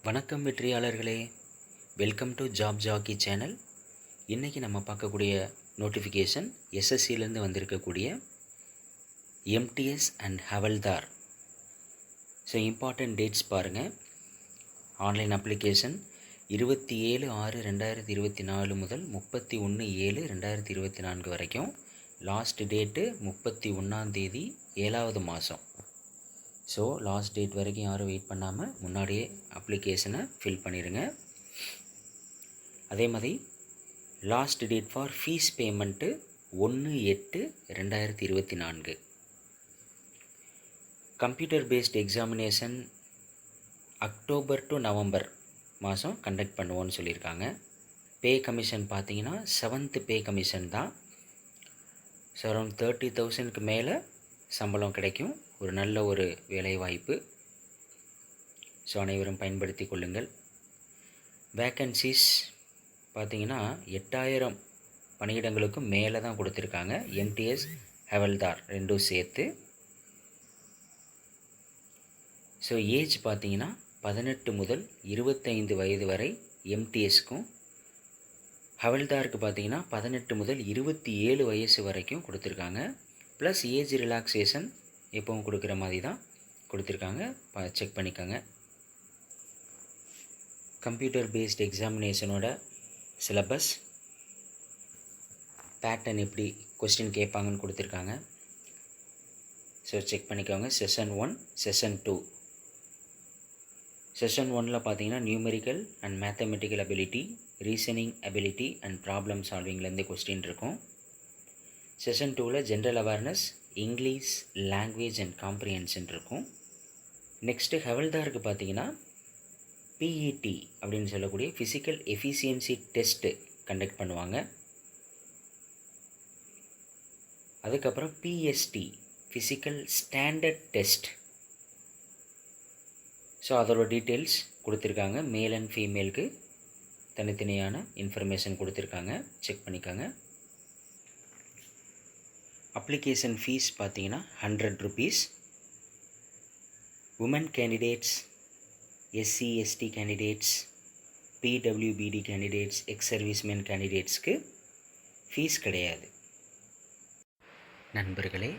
வணக்கம் வெற்றியாளர்களே, welcome to Job Jockey channel. இன்றைக்கி நம்ம பார்க்கக்கூடிய நோட்டிஃபிகேஷன் எஸ்எஸ்சிலேருந்து வந்திருக்கக்கூடிய MTS and havildar. So important dates பாருங்கள். ஆன்லைன் அப்ளிகேஷன் 27/6/2024 முதல் 31/7/2024 வரைக்கும். லாஸ்ட் டேட்டு 31 7வது மாதம். ஸோ லாஸ்ட் டேட் வரைக்கும் யாரும் வெயிட் பண்ணாமல் முன்னாடியே அப்ளிகேஷனை ஃபில் பண்ணிடுங்க. அதே மாதிரி last date for fees payment 1/8/2024. Computer based examination October to November மாதம் கண்டக்ட் பண்ணுவோன்னு சொல்லியிருக்காங்க. பே கமிஷன் பார்த்தீங்கன்னா 7th பே கமிஷன் தான். ஸோ அரௌண்ட் 30,000க்கு மேலே சம்பளம் கிடைக்கும். ஒரு நல்ல ஒரு வேலைவாய்ப்பு. ஸோ அனைவரும் பயன்படுத்தி கொள்ளுங்கள். வேக்கன்சிஸ் பார்த்திங்கன்னா 8000 பணியிடங்களுக்கும் மேலே தான் கொடுத்துருக்காங்க. எம்டிஎஸ் ஹவல்தார் ரெண்டும் சேர்த்து. ஸோ ஏஜ் பார்த்திங்கன்னா 18 முதல் 25 வயது வரை எம்டிஎஸ்க்கும், ஹவல்தாருக்கு பார்த்திங்கன்னா 18 முதல் 27 வயசு வரைக்கும் கொடுத்துருக்காங்க. ப்ளஸ் ஏஜ் ரிலாக்ஸேஷன் எப்பவும் கொடுக்குற மாதிரி தான் கொடுத்துருக்காங்க. செக் பண்ணிக்கோங்க. கம்ப்யூட்டர் பேஸ்ட் எக்ஸாமினேஷனோட சிலபஸ் பேட்டர்ன் எப்படி கொஸ்டின் கேட்பாங்கன்னு கொடுத்துருக்காங்க. ஸோ செக் பண்ணிக்கோங்க. Session 1, session 2. செஷன் 1ல் பார்த்தீங்கன்னா numerical and mathematical ability, reasoning ability and problem சால்விங்லேருந்து கொஸ்டின் இருக்கும். செஷன் 2ல் general awareness, English language and comprehension இருக்கும். நெக்ஸ்ட்டு ஹவல்தாருக்கு பார்த்தீங்கன்னா பிஇடி அப்படின்னு சொல்லக்கூடிய ஃபிசிக்கல் எஃபிஷியன்சி டெஸ்ட்டு கண்டக்ட் பண்ணுவாங்க. அதுக்கப்புறம் PST physical standard test. So அதோட டீட்டெயில்ஸ் கொடுத்துருக்காங்க. மேல் அண்ட் ஃபீமேலுக்கு தனித்தனியான இன்ஃபர்மேஷன் கொடுத்துருக்காங்க. செக் பண்ணிக்கோங்க. அப்ளிகேஷன் ஃபீஸ் பார்த்தீங்கன்னா 100 rupees. Women candidates, SC ST candidates, பிடபிள்யூபிடி கேண்டிடேட்ஸ், எக்ஸ் சர்வீஸ்மேன் கேண்டிடேட்ஸ்க்கு ஃபீஸ் கிடையாது. நண்பர்களே,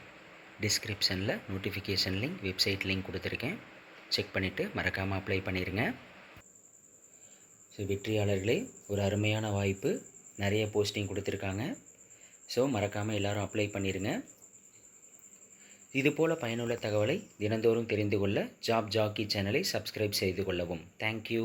டிஸ்கிரிப்ஷனில் நோட்டிஃபிகேஷன் லிங்க், வெப்சைட் லிங்க் கொடுத்துருக்கேன். செக் பண்ணிவிட்டு மறக்காமல் அப்ளை பண்ணிடுங்க. ஸோ வெற்றியாளர்களே, ஒரு அருமையான வாய்ப்பு. நிறைய போஸ்டிங் கொடுத்துருக்காங்க. ஸோ மறக்காமல் எல்லோரும் அப்ளை பண்ணிடுங்க. இதுபோல் பயனுள்ள தகவலை தினந்தோறும் தெரிந்து கொள்ள ஜாப் ஜாக்கி சேனலை சப்ஸ்கிரைப் செய்து கொள்ளவும். தேங்க்யூ.